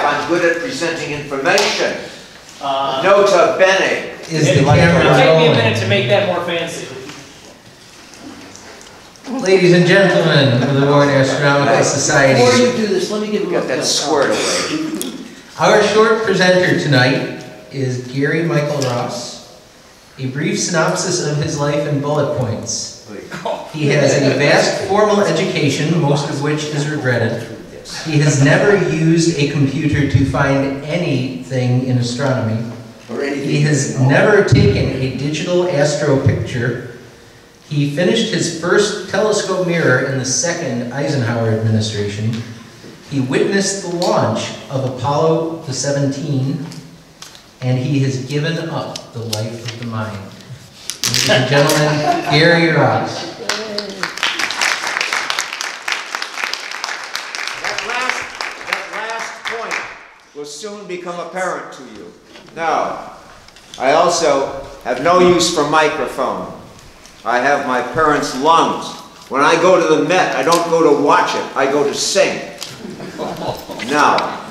I'm good at presenting information. Nota bene. Is the camera It'll take me a rolling? minute to make that more fancy. Ladies and gentlemen of the World Astronomical Before Society, you do this, let me give you Got that squared away. our short presenter tonight is Gary Michael Ross. A brief synopsis of his life in bullet points. He has a vast formal education, most of which is regretted. He has never used a computer to find anything in astronomy. He has never taken a digital astro picture. He finished his first telescope mirror in the second Eisenhower administration. He witnessed the launch of Apollo 17, and he has given up the life of the mind. Ladies and gentlemen, Gary Ross. That last point will soon become apparent to you. Now, I also have no use for microphone. I have my parents' lungs. When I go to the Met, I don't go to watch it, I go to sing. Now,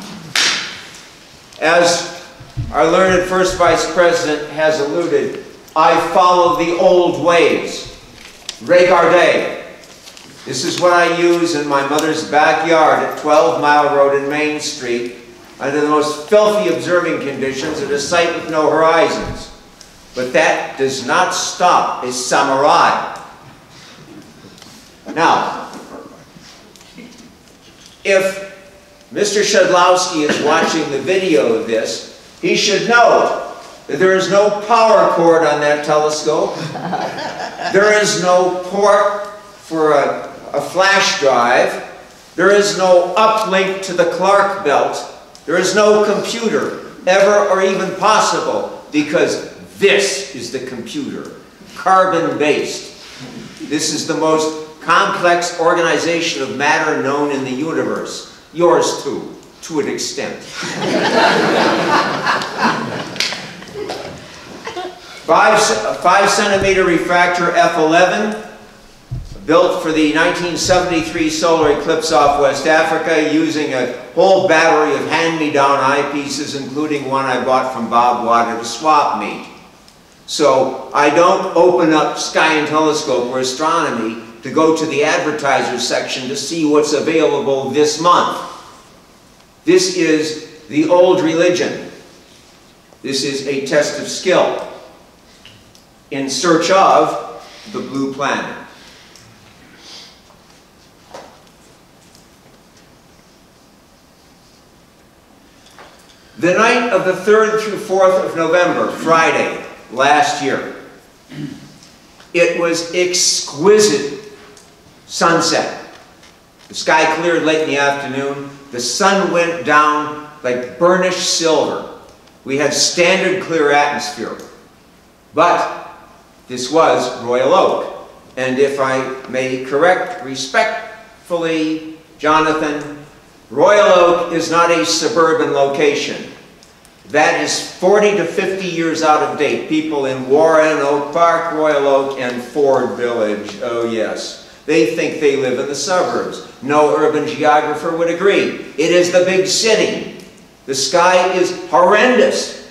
as our learned first vice president has alluded, I follow the old ways. Regardez. This is what I use in my mother's backyard at 12 Mile Road in Main Street, under the most filthy observing conditions at a site with no horizons. But that does not stop a samurai. Now, if Mr. Shedlowski is watching the video of this, he should know that there is no power cord on that telescope. There is no port for a flash drive. There is no uplink to the Clark belt. There is no computer, ever or even possible, because this is the computer, carbon-based. This is the most complex organization of matter known in the universe. Yours too, to an extent. 5 centimeter refractor f11, built for the 1973 solar eclipse off West Africa, using a whole battery of hand-me-down eyepieces, including one I bought from Bob Water to swap meet. So I don't open up Sky and Telescope or Astronomy to go to the advertiser section to see what's available this month. This is the old religion. This is a test of skill in search of the blue planet. The night of the 3rd through 4th of November, Friday, last year, it was exquisite sunset. The sky cleared late in the afternoon. The sun went down like burnished silver. We had standard clear atmosphere. But this was Royal Oak. And if I may correct respectfully, Jonathan, Royal Oak is not a suburban location. That is 40 to 50 years out of date. People in Warren, Oak Park, Royal Oak, and Ford Village, oh yes. They think they live in the suburbs. No urban geographer would agree. It is the big city. The sky is horrendous,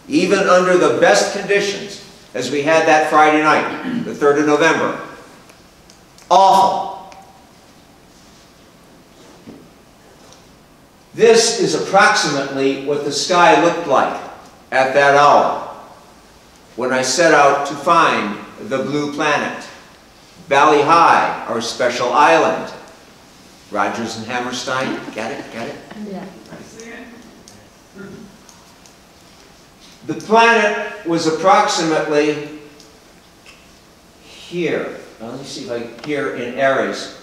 even under the best conditions, as we had that Friday night, the 3rd of November. Awful. This is approximately what the sky looked like at that hour when I set out to find the blue planet. Valley High, our special island. Rogers and Hammerstein, got it? Got it? Yeah. The planet was approximately here. Now, let me see if I here in Aries.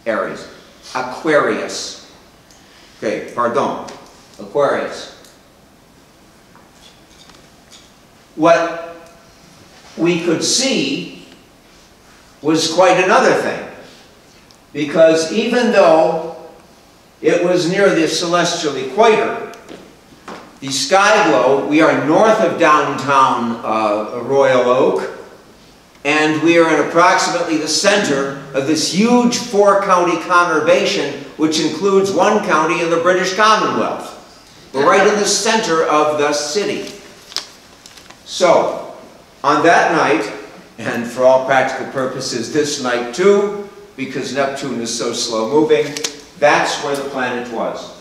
Aries. Aquarius. Okay, pardon. Aquarius. What we could see was quite another thing. Because even though it was near the celestial equator, the sky globe, we are north of downtown Royal Oak, and we are in approximately the center of this huge four-county conurbation which includes one county in the British Commonwealth. We're right in the center of the city. So, on that night, and for all practical purposes this night too, because Neptune is so slow moving, that's where the planet was.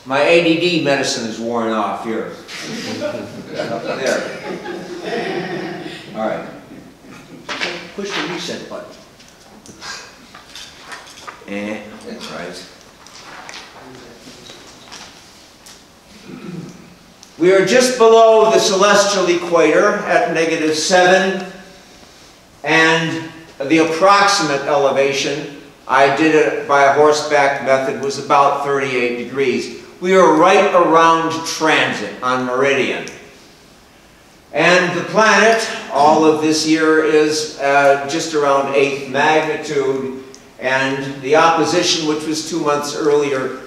My ADD medicine is worn off here. There. All right. Push the reset button. And that's right. We are just below the celestial equator at -7, and the approximate elevation, I did it by a horseback method, was about 38 degrees. We are right around transit on meridian. And the planet, all of this year, is just around 8th magnitude, and the opposition, which was 2 months earlier,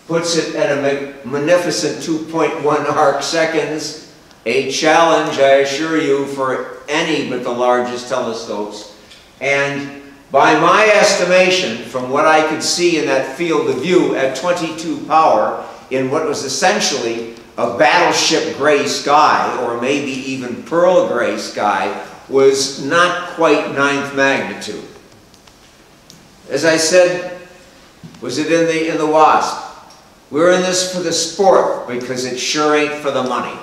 puts it at a magnificent 2.1 arc seconds, a challenge, I assure you, for any but the largest telescopes. And by my estimation, from what I could see in that field of view at 22 power, in what was essentially a battleship gray sky, or maybe even pearl gray sky, was not quite 9th magnitude. As I said, was it in the W.A.S? We're in this for the sport, because it sure ain't for the money.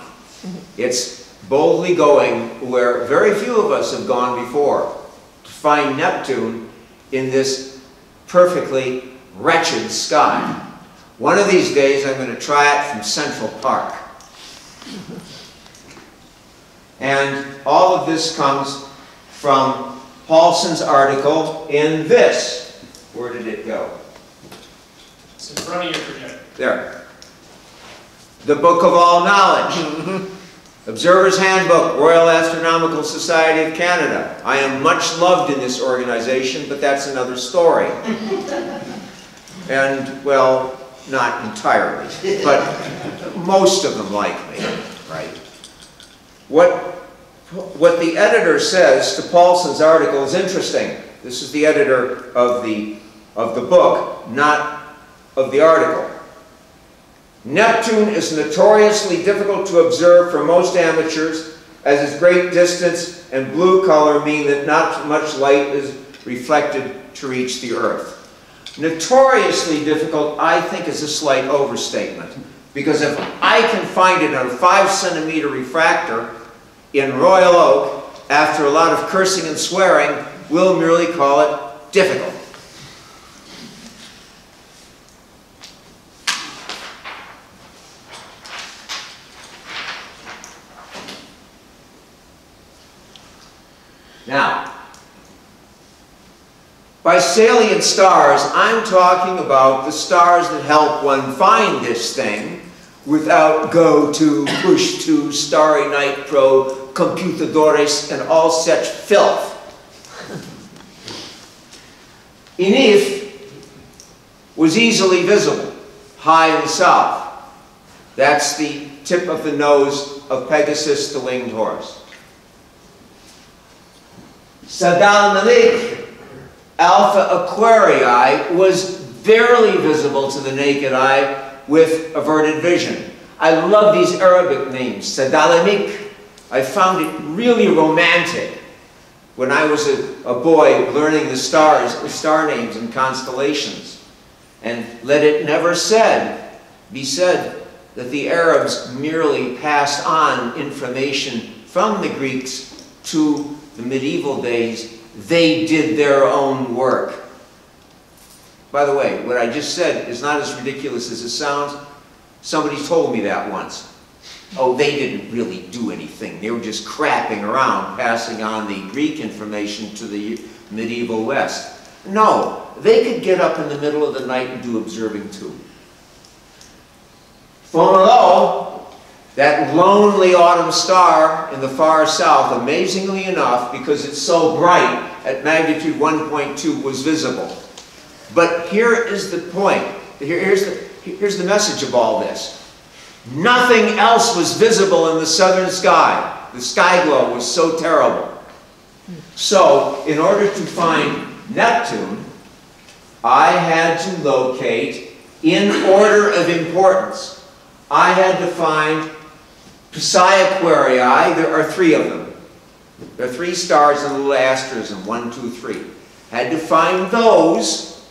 It's boldly going where very few of us have gone before, to find Neptune in this perfectly wretched sky. One of these days I'm going to try it from Central Park. And all of this comes from Paulson's article in this. Where did it go? It's in front of your projector. There. The Book of All Knowledge. Observer's Handbook, Royal Astronomical Society of Canada. I am much loved in this organization, but that's another story. And, well, not entirely, but most of them like me, right? What the editor says to Paulson's article is interesting. This is the editor of the book, not of the article. Neptune is notoriously difficult to observe for most amateurs, as its great distance and blue color mean that not much light is reflected to reach the Earth. Notoriously difficult, I think, is a slight overstatement, because if I can find it on a 5-centimeter refractor in Royal Oak, after a lot of cursing and swearing, we'll merely call it difficult. Now, by salient stars, I'm talking about the stars that help one find this thing without go to, push to, Starry Night Pro, computadores, and all such filth. Enif was easily visible, high in the south. That's the tip of the nose of Pegasus, the winged horse. Sadalmelik, Alpha Aquarii, was barely visible to the naked eye with averted vision. I love these Arabic names, Sadalamik. I found it really romantic when I was a boy learning the stars, the star names and constellations. And let it never be said that the Arabs merely passed on information from the Greeks to the medieval days. They did their own work. By the way, what I just said is not as ridiculous as it sounds. Somebody told me that once. Oh, they didn't really do anything. They were just crapping around, passing on the Greek information to the medieval West. No, they could get up in the middle of the night and do observing too. Fomalhaut, that lonely autumn star in the far south, amazingly enough, because it's so bright, at magnitude 1.2 was visible. But here is the point. Here's the message of all this. Nothing else was visible in the southern sky. The sky glow was so terrible. So, in order to find Neptune, I had to locate, in order of importance, I had to find Psi Aquarii. There are 3 of them. There are 3 stars and a little asterism, 1, 2, 3. Had to find those,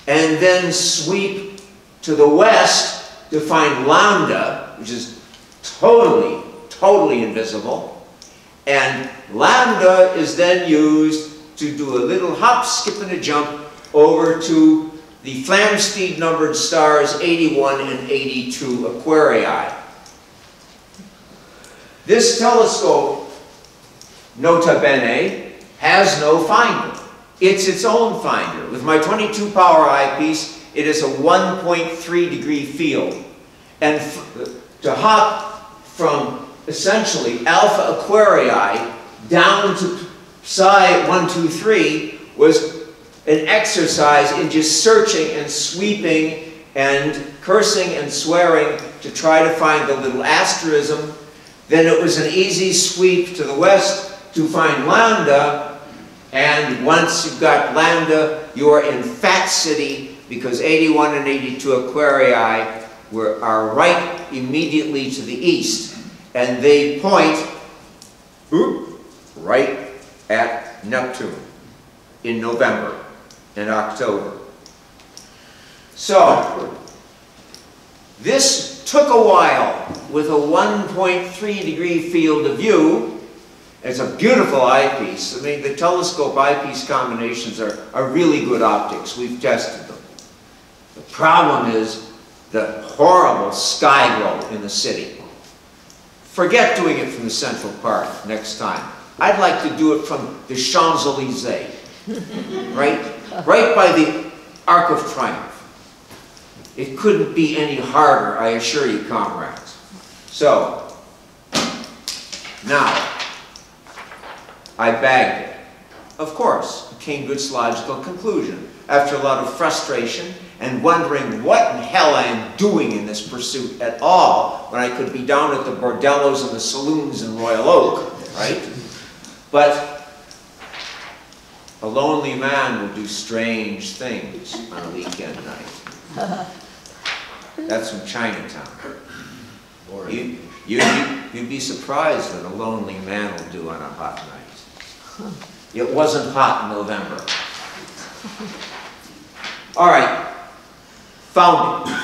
and then sweep to the west to find Lambda, which is totally invisible. And Lambda is then used to do a little hop, skip, and a jump over to the Flamsteed numbered stars 81 and 82 Aquarii. This telescope, nota bene, has no finder. It's its own finder. With my 22 power eyepiece, it is a 1.3 degree field. And to hop from essentially Alpha Aquarii down to Psi 1, 2, 3 was an exercise in just searching and sweeping and cursing and swearing to try to find the little asterism. Then it was an easy sweep to the west to find Lambda, and once you've got Lambda, you are in Fat City, because 81 and 82 Aquarii are right immediately to the east, and they point right at Neptune in November and October. So, this took a while with a 1.3 degree field of view. It's a beautiful eyepiece. I mean, the telescope eyepiece combinations are really good optics. We've tested them. The problem is the horrible sky glow in the city. Forget doing it from the Central Park next time. I'd like to do it from the Champs-Élysées, right by the Arc of Triumph. It couldn't be any harder, I assure you, comrades. So, now, I bagged it. Of course, it came to its logical conclusion. After a lot of frustration and wondering what in hell I am doing in this pursuit at all, when I could be down at the bordellos and the saloons in Royal Oak, right? But a lonely man will do strange things on a weekend night. That's from Chinatown. You'd be surprised what a lonely man will do on a hot night. It wasn't hot in November. All right, found it.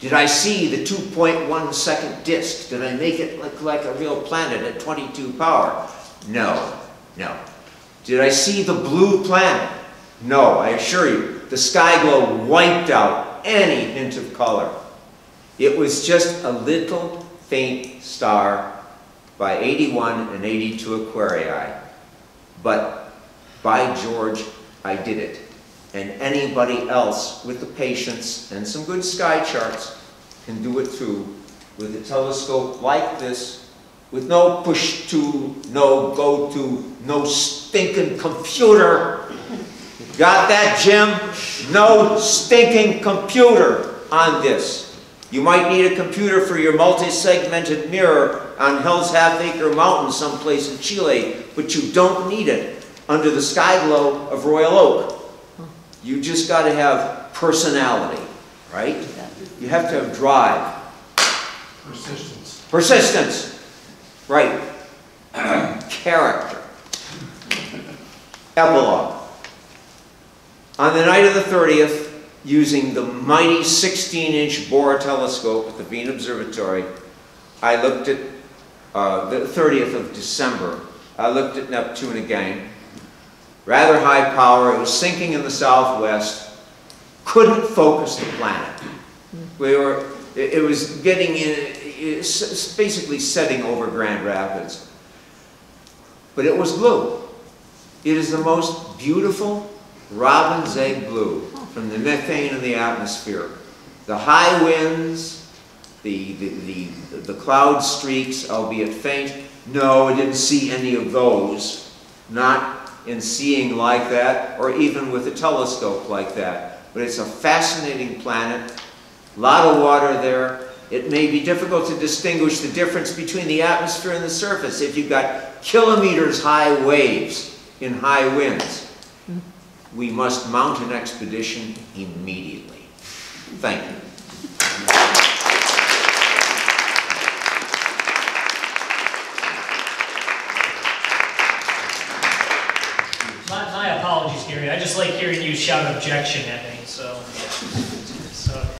Did I see the 2.1 second disk? Did I make it look like a real planet at 22 power? No. Did I see the blue planet? No, I assure you, the sky glow wiped out any hint of color. It was just a little faint star by 81 and 82 Aquarii. But by George, I did it. And anybody else with the patience and some good sky charts can do it too, with a telescope like this, with no push to, no go to, no stinking computer. Got that, Jim? No stinking computer on this. You might need a computer for your multi-segmented mirror on Hell's Half-Acre Mountain someplace in Chile, but you don't need it under the sky glow of Royal Oak. You just got to have personality, right? You have to have drive. Persistence. Persistence. Right. Character. Epilogue. On the night of the 30th, using the mighty 16-inch Bohr telescope at the Wien Observatory, I looked at the 30th of December. I looked at Neptune again. Rather high power, it was sinking in the southwest, couldn't focus the planet. It was getting in, it's basically setting over Grand Rapids. But it was blue. It is the most beautiful robin's egg blue from the methane in the atmosphere. The high winds, the cloud streaks, albeit faint. No, I didn't see any of those. Not in seeing like that, or even with a telescope like that. But it's a fascinating planet, a lot of water there. It may be difficult to distinguish the difference between the atmosphere and the surface if you've got kilometers high waves in high winds. We must mount an expedition immediately. Thank you. My apologies, Gary. I just like hearing you shout objection at me, so.